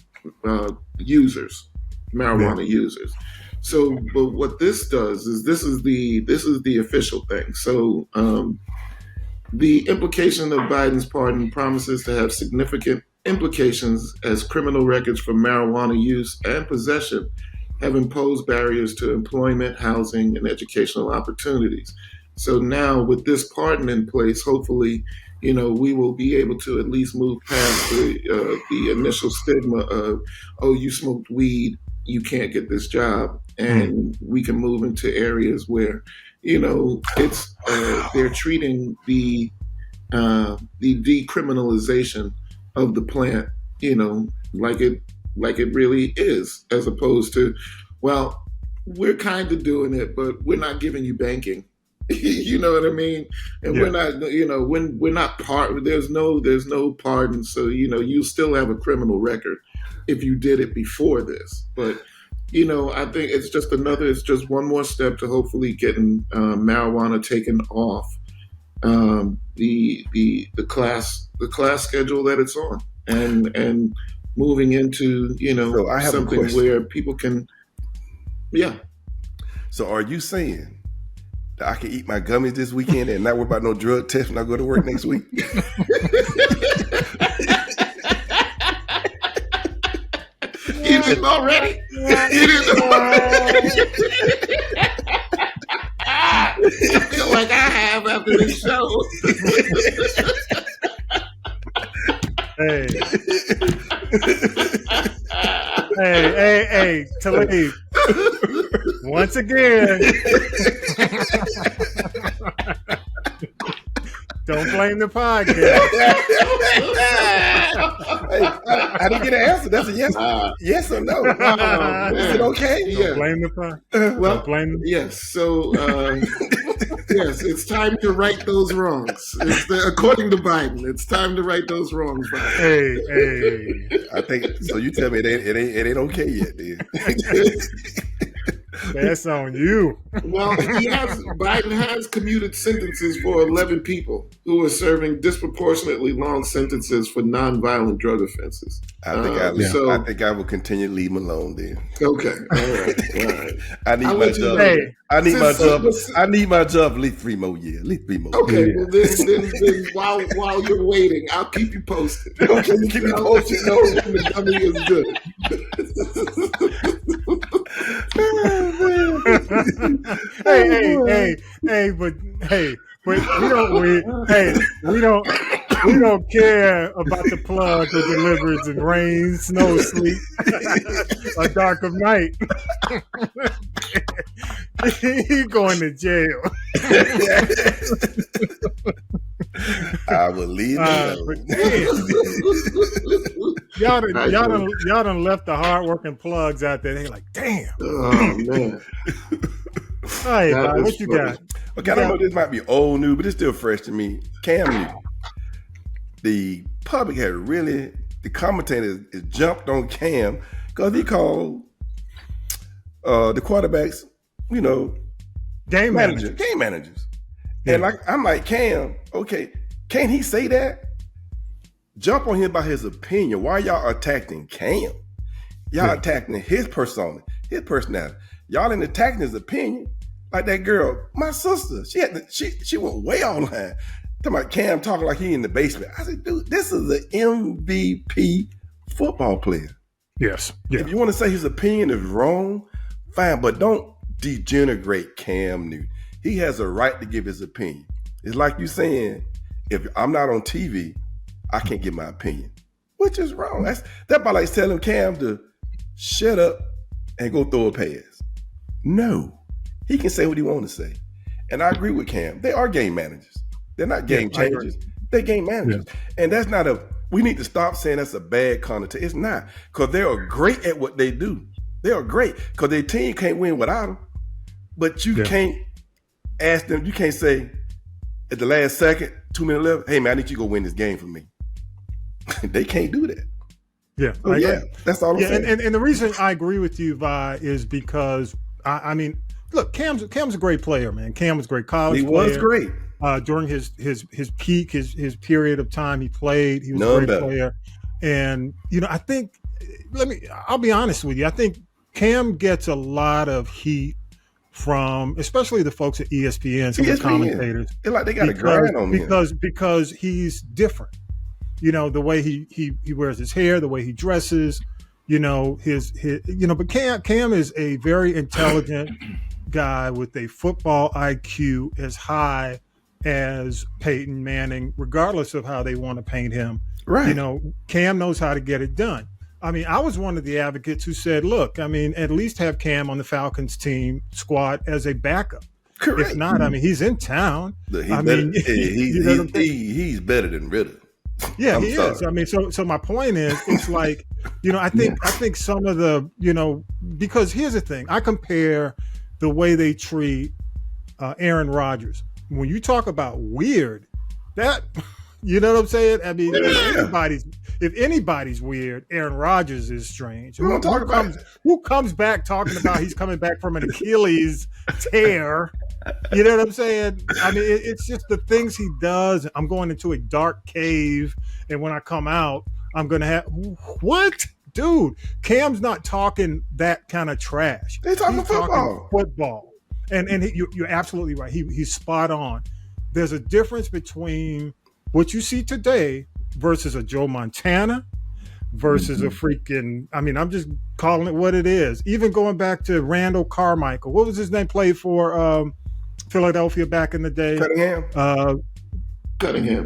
Speaker 7: users, marijuana users. So, but what this does is this is the official thing. So, the implication of Biden's pardon promises to have significant implications as criminal records for marijuana use and possession have imposed barriers to employment, housing, and educational opportunities. So now with this pardon in place, hopefully, you know, we will be able to at least move past the initial stigma of, oh, you smoked weed, you can't get this job. And we can move into areas where, you know, it's they're treating the decriminalization of the plant, you know, like it really is, as opposed to, well, we're kind of doing it, but we're not giving you banking. You know what I mean? And we're not, you know, when we're not there's no pardon. So, you know, you still have a criminal record if you did it before this. But, you know, I think it's just one more step to hopefully getting marijuana taken off the class schedule that it's on, and moving into, you know,
Speaker 6: so
Speaker 7: something where people can,
Speaker 6: So are you saying that I can eat my gummies this weekend and not worry about no drug test when I go to work next week?
Speaker 7: You didn't already? You didn't already? I feel like I have after this show.
Speaker 1: Hey, Talib. Once again, Don't blame the podcast.
Speaker 6: Hey, I didn't get an answer. That's a yes or no. Is it okay?
Speaker 1: Don't blame the podcast.
Speaker 7: Well,
Speaker 1: Don't blame the
Speaker 7: yes. So, yes, it's time to right those wrongs. According to Biden, it's time to right those wrongs. Biden.
Speaker 1: Hey.
Speaker 6: I think so. You tell me it ain't okay yet, then.
Speaker 1: That's on you.
Speaker 7: Well, Biden has commuted sentences for 11 people who are serving disproportionately long sentences for nonviolent drug offenses.
Speaker 6: I think I will continue to leave him alone then.
Speaker 7: Okay. All right.
Speaker 6: I need my job. I need my job at least 3 more years. At least 3 more.
Speaker 7: Okay.
Speaker 6: years.
Speaker 7: Well, then while you're waiting, I'll keep you posted.
Speaker 6: Okay, you keep me posted.
Speaker 7: You know when the dummy is good.
Speaker 1: we don't care about the plug that delivers in rain, snow, sleet, or dark of night. He's going to jail.
Speaker 6: I will leave
Speaker 1: y'all done left the hardworking plugs out there. They're like, damn.
Speaker 7: Oh man.
Speaker 1: All right, Bob, what you got?
Speaker 6: Okay, I don't know. This might be old news, but it's still fresh to me. Cam Newton. The public the commentators jumped on Cam because he called the quarterbacks,
Speaker 1: game managers.
Speaker 6: Yeah. And I'm like, Cam, okay, can't he say that? Jump on him about his opinion. Why y'all attacking Cam? Y'all attacking his persona, his personality. Y'all ain't attacking his opinion. Like that girl, my sister, she went way online. Talking about Cam talking like he in the basement. I said, dude, this is an MVP football player.
Speaker 1: Yes. Yeah.
Speaker 6: If you want to say his opinion is wrong, fine, but don't degenerate Cam Newton. He has a right to give his opinion. It's like you saying, if I'm not on TV, I can't give my opinion, which is wrong. That's about like telling Cam to shut up and go throw a pass. No, he can say what he wants to say. And I agree with Cam. They are game managers. They're not game changers. They're game managers. Yeah. And that's not we need to stop saying that's a bad connotation. It's not, because they are great at what they do. They are great because their team can't win without them. But you can't ask them, you can't say at the last second, 2 minutes left, hey man, I need you to go win this game for me. They can't do that.
Speaker 1: Yeah.
Speaker 6: That's all I'm saying.
Speaker 1: And the reason I agree with you, Vi, is because I mean, look, Cam's a great player, man. Cam was a great college player.
Speaker 6: He was great.
Speaker 1: During his peak, his period of time he played, he was a great player. And, I think, I'll be honest with you, I think Cam gets a lot of heat from, especially the folks at ESPN, some of the commentators.
Speaker 6: They're like they got a grind on him.
Speaker 1: Because he's different. The way he wears his hair, the way he dresses, but Cam is a very intelligent guy with a football IQ as high as Peyton Manning, regardless of how they want to paint him.
Speaker 6: Right.
Speaker 1: Cam knows how to get it done. I mean, I was one of the advocates who said, look, I mean, at least have Cam on the Falcons team squad as a backup.
Speaker 6: Correct.
Speaker 1: If not, I mean, he's in town.
Speaker 6: He's better than Ritter.
Speaker 1: Yeah, he is. I mean, so my point is, it's like, I think some of the, because here's the thing. I compare the way they treat Aaron Rodgers. When you talk about weird, that, you know what I'm saying? I mean, if anybody's weird, Aaron Rodgers is strange. Who comes back talking about he's coming back from an Achilles tear? You know what I'm saying? I mean, it's just the things he does. I'm going into a dark cave, and when I come out, I'm going to have what? Dude, Cam's not talking that kind of trash.
Speaker 6: They're talking
Speaker 1: football. And you're absolutely right. He's spot on. There's a difference between what you see today versus a Joe Montana versus a freaking, I mean, I'm just calling it what it is. Even going back to Randall Carmichael. What was his name? Played for Philadelphia back in the day.
Speaker 7: Cunningham.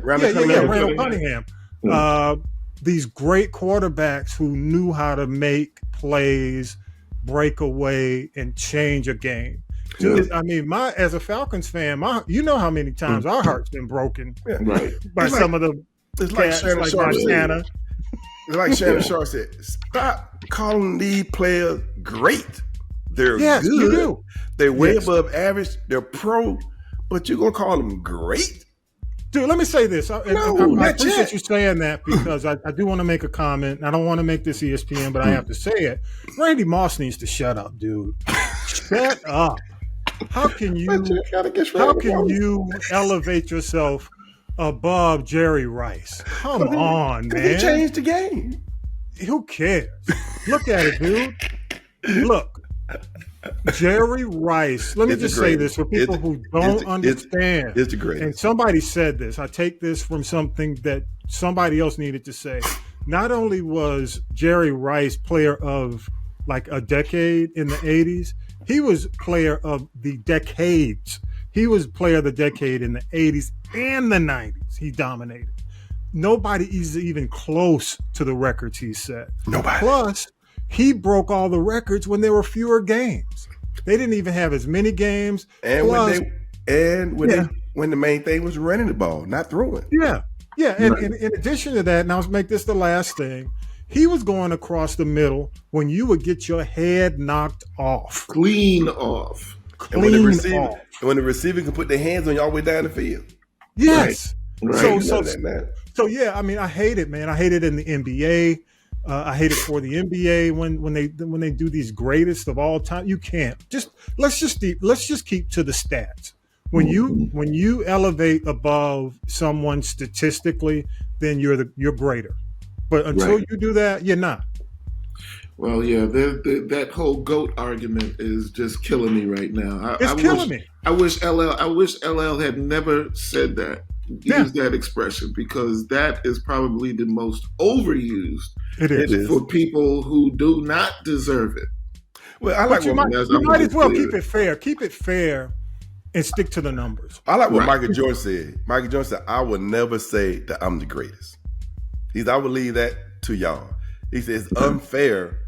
Speaker 1: Randall Cunningham. These great quarterbacks who knew how to make plays, break away, and change a game. Dude, I mean, as a Falcons fan, you know how many times our heart's been broken
Speaker 7: Right.
Speaker 1: by some of the
Speaker 6: It's like
Speaker 1: cats,
Speaker 6: Shannon
Speaker 1: like
Speaker 6: Sharp said.
Speaker 1: Montana.
Speaker 6: It's like Shannon Sharp said. Stop calling these players great. They're
Speaker 1: Yes,
Speaker 6: good.
Speaker 1: you do.
Speaker 6: They're way
Speaker 1: Yes.
Speaker 6: above average. They're pro, but you're gonna call them great?
Speaker 1: Dude, let me say this. I
Speaker 6: not
Speaker 1: appreciate
Speaker 6: yet.
Speaker 1: you saying that because I do want to make a comment. I don't want to make this ESPN, but I have to say it. Randy Moss needs to shut up, dude. Shut up. How can you elevate yourself above Jerry Rice? Come on, man.
Speaker 6: He changed the game.
Speaker 1: Who cares? Look at it, dude. Look. Jerry Rice. Let me just say this for people who don't understand.
Speaker 6: It's the greatest.
Speaker 1: And somebody said this. I take this from something that somebody else needed to say. Not only was Jerry Rice player of like a decade in the 80s, he was player of the decades. He was player of the decade in the 80s and the 90s. He dominated. Nobody is even close to the records he set.
Speaker 6: Nobody.
Speaker 1: Plus, he broke all the records when there were fewer games. They didn't even have as many games.
Speaker 6: And
Speaker 1: Plus,
Speaker 6: when the main thing was running the ball, not throwing.
Speaker 1: Yeah. And in addition to that, and I'll make this the last thing, he was going across the middle when you would get your head knocked off.
Speaker 7: Clean off.
Speaker 6: And when the receiver can put their hands on you all the way down the field.
Speaker 1: Yes.
Speaker 6: Right.
Speaker 1: So yeah, I mean, I hate it, man. I hate it in the NBA. I hate it for the NBA when they do these greatest of all time. You can't let's just keep to the stats. When you elevate above someone statistically, then you're greater. But until you do that, you're not.
Speaker 7: Well, yeah, that whole GOAT argument is just killing me right now.
Speaker 1: It's killing me.
Speaker 7: I wish LL had never said that. Use that expression, because that is probably the most overused.
Speaker 1: It is
Speaker 7: for people who do not deserve it.
Speaker 6: Well, I like
Speaker 1: you might as well keep it fair. Keep it fair and stick to the numbers.
Speaker 6: I like what Michael Jordan said. Michael Jordan said, "I will never say that I'm the greatest." I will leave that to y'all. He says it's unfair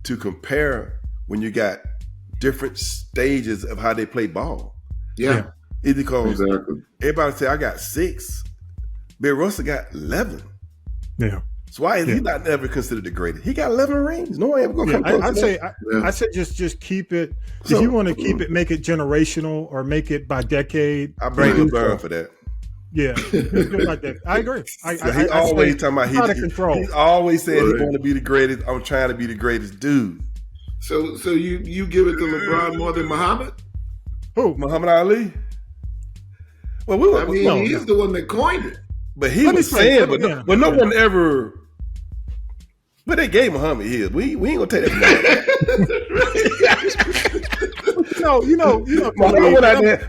Speaker 6: to compare when you got different stages of how they play ball.
Speaker 7: Yeah.
Speaker 6: It's because everybody say I got 6. Bill Russell got 11.
Speaker 1: Yeah.
Speaker 6: So why is he not ever considered the greatest? He got 11 rings. No one ever gonna come close.
Speaker 1: I say just keep it. If you want to keep it, make it generational or make it by decade.
Speaker 6: I blame LeBron for that.
Speaker 1: Yeah, like that. I agree.
Speaker 6: He always talking about he's always saying he want to be the greatest. I'm trying to be the greatest dude.
Speaker 7: So you give it to LeBron more than Muhammad?
Speaker 1: Who?
Speaker 6: Muhammad Ali? Well,
Speaker 7: he is the one that coined it.
Speaker 6: But he was saying, but no one ever. But they gave Muhammad his. We ain't gonna take that.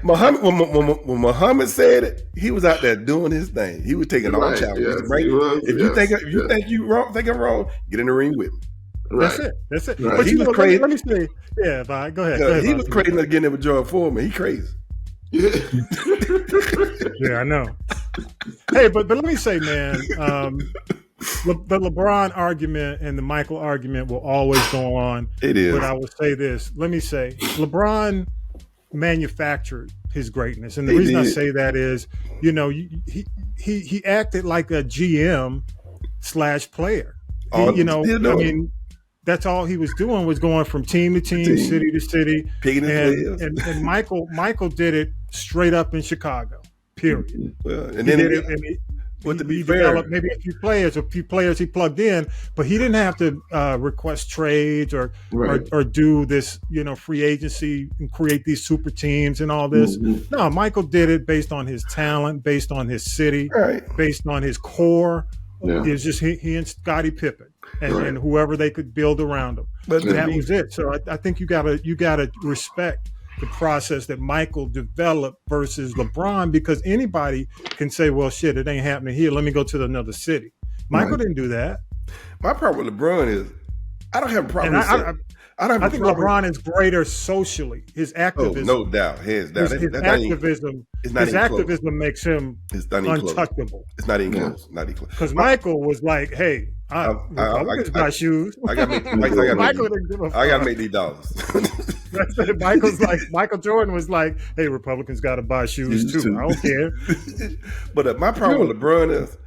Speaker 6: Muhammad, when Muhammad said it, he was out there doing his thing. He was taking all challenges. If you think I'm wrong, get in the ring with me.
Speaker 7: Right.
Speaker 1: That's it.
Speaker 6: Right.
Speaker 1: But
Speaker 6: he was crazy.
Speaker 1: Let me say, Vi, go ahead.
Speaker 6: He was crazy enough getting in with Jordan Foreman. He crazy.
Speaker 1: Yeah, I know. Hey, but let me say, man, the LeBron argument and the Michael argument will always go on.
Speaker 6: It is.
Speaker 1: But I will say this. Let me say, LeBron manufactured his greatness. And the reason I say that is, he acted like a GM / player. I mean, that's all he was doing was going from team to team, city to city. And Michael did it straight up in Chicago. Period.
Speaker 6: Well, and
Speaker 1: he
Speaker 6: then
Speaker 1: did it, and he developed maybe a few players he plugged in, but he didn't have to request trades or do this, free agency and create these super teams and all this. Mm-hmm. No, Michael did it based on his talent, based on his city, based on his core. Yeah. It was just he and Scottie Pippen and whoever they could build around him. But that was it. So I think you gotta respect the process that Michael developed versus LeBron, because anybody can say, well, shit, it ain't happening here. Let me go to another city. Michael didn't do that.
Speaker 6: My problem with LeBron is I don't have a problem
Speaker 1: I think LeBron is greater socially. His activism.
Speaker 6: Oh, no doubt. Hands down.
Speaker 1: His activism makes him untouchable.
Speaker 6: It's not even close. Not even close.
Speaker 1: Because Michael was like, hey, I got shoes.
Speaker 6: I got to make these dollars.
Speaker 1: Michael Jordan was like, "Hey, Republicans got to buy shoes too. I don't care."
Speaker 6: But my problem with LeBron is,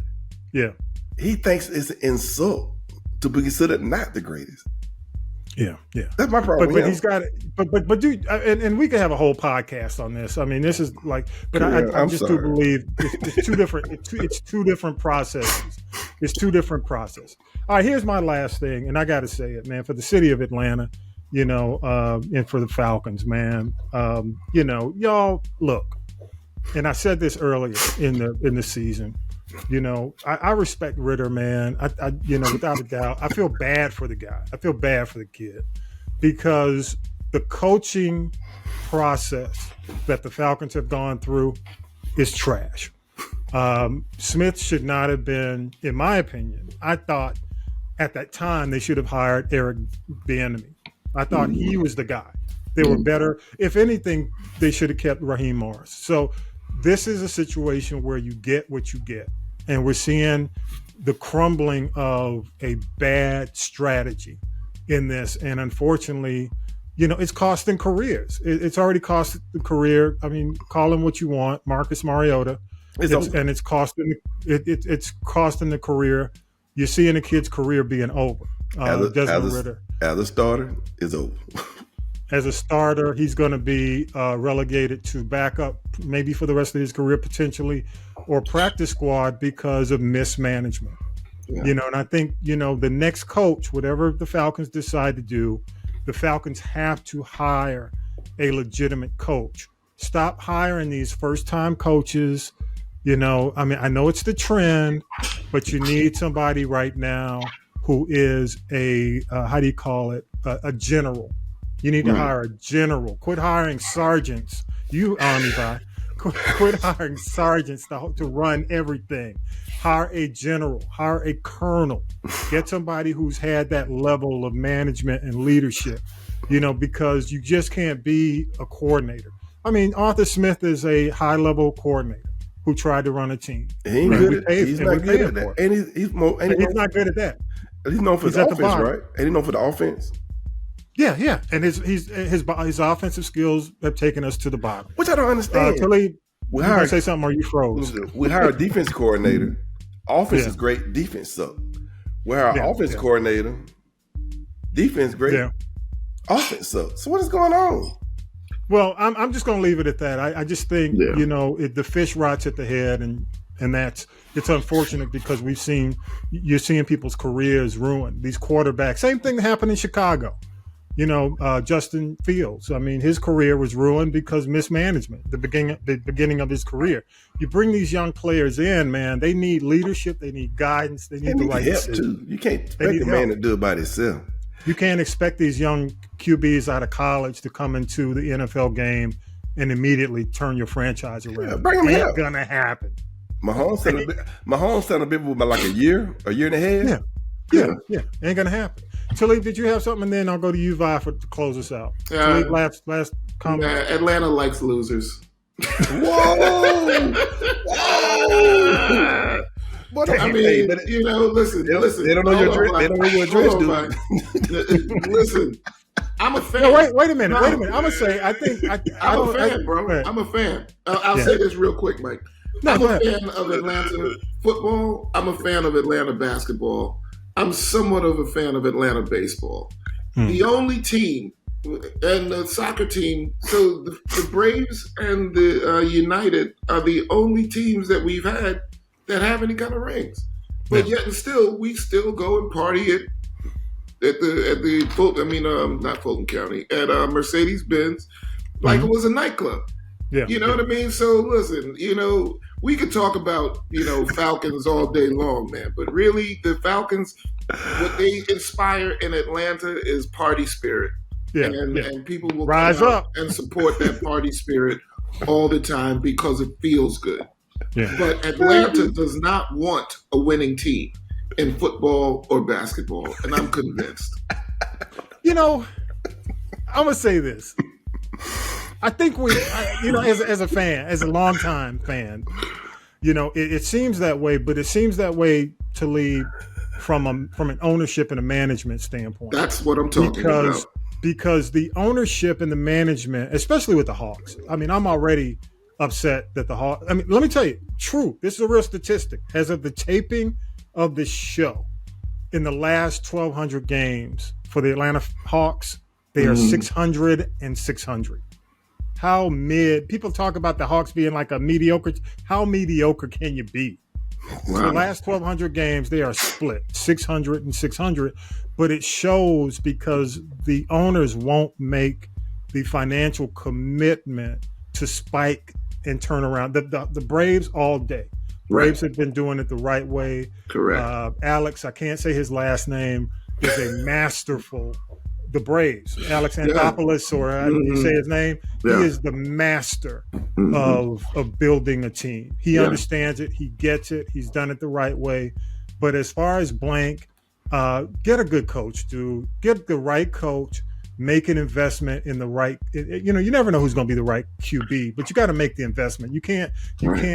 Speaker 1: Yeah,
Speaker 6: he thinks it's an insult to be considered not the greatest.
Speaker 1: yeah.
Speaker 6: That's my problem.
Speaker 1: But he's got it. But dude, and we could have a whole podcast on this. I mean, this is like, but I just do believe it's two different. It's two different processes. It's two different processes. All right, here's my last thing, and I got to say it, man. For the city of Atlanta, and for the Falcons, man, y'all look. And I said this earlier in the season. I respect Ritter, man. I without a doubt, I feel bad for the guy. I feel bad for the kid because the coaching process that the Falcons have gone through is trash. Smith should not have been, in my opinion. I thought at that time they should have hired Eric Bieniemy. I thought he was the guy. They were better. If anything, they should have kept Raheem Morris. So this is a situation where you get what you get. And we're seeing the crumbling of a bad strategy in this. And unfortunately, it's costing careers. It's already cost the career. I mean, call him what you want, Marcus Mariota. It's costing the career. You're seeing the kid's career being over. Desmond Ritter.
Speaker 6: As a starter, is over.
Speaker 1: As a starter, he's going to be relegated to backup, maybe for the rest of his career potentially, or practice squad because of mismanagement. Yeah. And I think, the next coach, whatever the Falcons decide to do, the Falcons have to hire a legitimate coach. Stop hiring these first-time coaches. I know it's the trend, but you need somebody right now who is a general. You need to hire a general. Quit hiring sergeants. You, Army guy, quit hiring sergeants to run everything. Hire a general. Hire a colonel. Get somebody who's had that level of management and leadership, because you just can't be a coordinator. I mean, Arthur Smith is a high-level coordinator who tried to run a team.
Speaker 6: He's not good at that. And he's
Speaker 1: not good at that.
Speaker 6: He's known for his offense, right? And he's known for the offense.
Speaker 1: Yeah, and his offensive skills have taken us to the bottom.
Speaker 6: Which I don't understand.
Speaker 1: Talib, you gonna say something or you froze?
Speaker 6: We hired a defense coordinator. Offense is great. Defense suck. We hired an offense coordinator. Defense great. Yeah. Offense sucks. So what is going on?
Speaker 1: Well, I'm just gonna leave it at that. I just think the fish rots at the head, and it's unfortunate because you're seeing people's careers ruined. These quarterbacks. Same thing happened in Chicago. Justin Fields. I mean, his career was ruined because mismanagement. The beginning of his career. You bring these young players in, man. They need leadership. They need guidance. They need the right
Speaker 6: help too. You can't expect a man to do it by himself.
Speaker 1: You can't expect these young QBs out of college to come into the NFL game and immediately turn your franchise around.
Speaker 6: Yeah, bring them
Speaker 1: Ain't
Speaker 6: help.
Speaker 1: Gonna happen.
Speaker 6: Mahomes signed a bit for about like a year and a half.
Speaker 1: Yeah. Ain't gonna happen. Talib, did you have something? And then I'll go to you, Vi, to close us out. Talib, last comment.
Speaker 7: Atlanta likes losers.
Speaker 6: Whoa!
Speaker 7: But I mean, listen.
Speaker 6: They don't know your address, dude.
Speaker 7: Listen, I'm a fan.
Speaker 1: No, wait a minute. I'm gonna say. I'm
Speaker 7: a fan, bro. I'm a fan. I'll say this real quick, Mike. I'm a fan of Atlanta football. I'm a fan of Atlanta basketball. I'm somewhat of a fan of Atlanta baseball. The only team, and the soccer team, so the Braves and the United are the only teams that we've had that have any kind of rings. But yet and still, we still go and party at the not Fulton County, at Mercedes-Benz, like it was a nightclub.
Speaker 1: Yeah.
Speaker 7: You know what I mean? So listen, we could talk about, Falcons all day long, man. But really, the Falcons, what they inspire in Atlanta is party spirit.
Speaker 1: Yeah.
Speaker 7: And people will
Speaker 1: rise up
Speaker 7: and support that party spirit all the time because it feels good.
Speaker 1: Yeah.
Speaker 7: But Atlanta does not want a winning team in football or basketball, and I'm convinced.
Speaker 1: I'm going to say this. I think as a fan, as a longtime fan, it seems that way, but it seems that way to lead from an ownership and a management standpoint.
Speaker 7: That's what I'm talking about.
Speaker 1: because the ownership and the management, especially with the Hawks, I mean, I'm already upset that the Hawks, I mean, let me tell you, true, this is a real statistic. As of the taping of this show, in the last 1,200 games for the Atlanta Hawks, they are 600 and 600. How people talk about the Hawks being like a mediocre, how mediocre can you be? Wow. So the last 1,200 games, they are split 600 and 600, but it shows because the owners won't make the financial commitment to spike and turn around. The Braves all day. Braves have been doing it the right way.
Speaker 7: Correct.
Speaker 1: Alex, I can't say his last name, is a masterful. The Braves, Alex Anthopoulos, or how do you say his name? Yeah. He is the master of building a team. He understands it. He gets it. He's done it the right way. But as far as blank, get a good coach, dude. Get the right coach. Make an investment in the right. You never know who's going to be the right QB, but you got to make the investment. You can't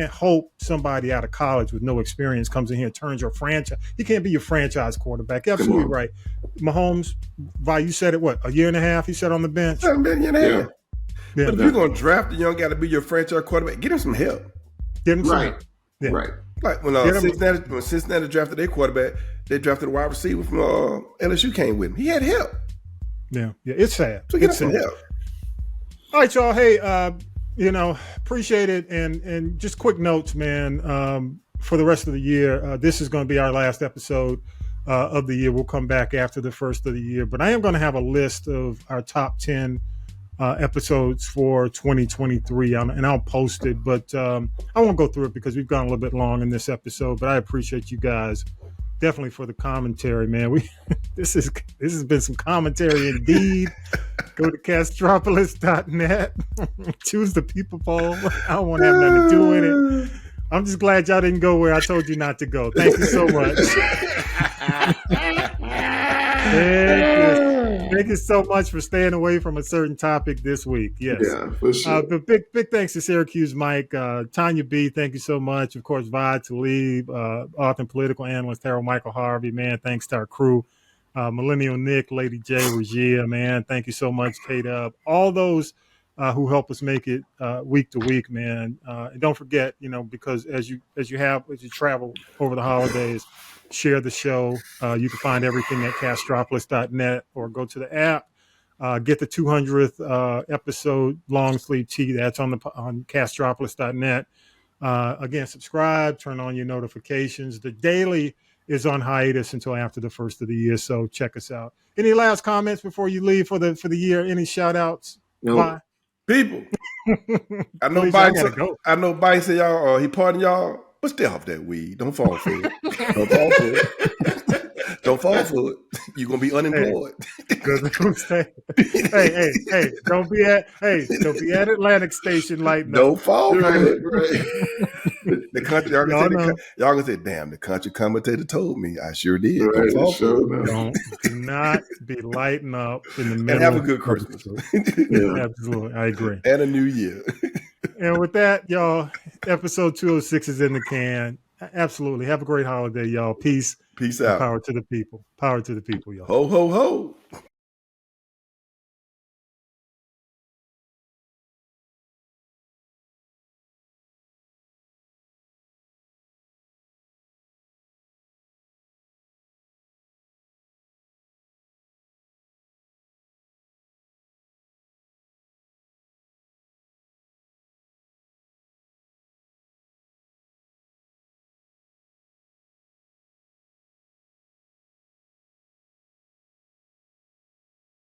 Speaker 1: hope somebody out of college with no experience comes in here and turns your franchise. He can't be your franchise quarterback. You're absolutely right. Mahomes, Vi, you said it, what, a year and a half he sat on the bench?
Speaker 6: A year and a half. Yeah. But if you're going to draft him, you don't got to be your franchise quarterback. Get him some help.
Speaker 1: Get him some help. Yeah.
Speaker 7: Right.
Speaker 6: Like when Cincinnati drafted their quarterback, they drafted a wide receiver from LSU came with him. He had help.
Speaker 1: Yeah, it's sad.
Speaker 6: So get some help.
Speaker 1: All right, y'all. Hey, appreciate it. And just quick notes, man, for the rest of the year. This is going to be our last episode of the year. We'll come back after the first of the year. But I am going to have a list of our top 10 episodes for 2023, and I'll post it. But I won't go through it because we've gone a little bit long in this episode. But I appreciate you guys definitely for the commentary, man. This has been some commentary indeed. Go to castropolis.net. Choose the people poll. I don't want to have nothing to do with it. I'm just glad y'all didn't go where I told you not to go. Thank you so much. Thank you so much for staying away from a certain topic this week. Yes.
Speaker 7: Yeah, for sure.
Speaker 1: But big thanks to Syracuse Mike, Tanya B. Thank you so much. Of course, Vi, Talib, author and political analyst Harold Michael Harvey. Man, thanks to our crew, Millennial Nick, Lady J, Regia. Man, thank you so much, K-Dub. All those who help us make it week to week, man. And don't forget, because as you travel over the holidays, share the show. You can find everything at castropolis.net or go to the app. Get the 200th episode long sleeve tee. That's on castropolis.net. Again, subscribe, turn on your notifications. The daily is on hiatus until after the first of the year, so check us out. Any last comments before you leave for the year? Any shout outs?
Speaker 7: No.
Speaker 1: Bye.
Speaker 6: People, I know Biden said y'all, or he pardoned y'all, but stay off that weed. Don't fall for it. Don't fall for it. Don't fall for it. You're gonna be unemployed.
Speaker 1: Hey, don't be at Atlantic Station lighting up.
Speaker 6: Don't fall for it. Right. The country, y'all gonna say, damn, the country commentator told me. I sure did.
Speaker 7: Right,
Speaker 6: don't fall for it.
Speaker 1: Do not be lighting up in the middle.
Speaker 6: And have a good Christmas.
Speaker 1: Yeah, absolutely. I agree.
Speaker 6: And a new year.
Speaker 1: And with that, y'all, episode 206 is in the can. Absolutely. Have a great holiday, y'all. Peace.
Speaker 6: Peace out.
Speaker 1: Power to the people. Power to the people, y'all.
Speaker 6: Ho, ho, ho.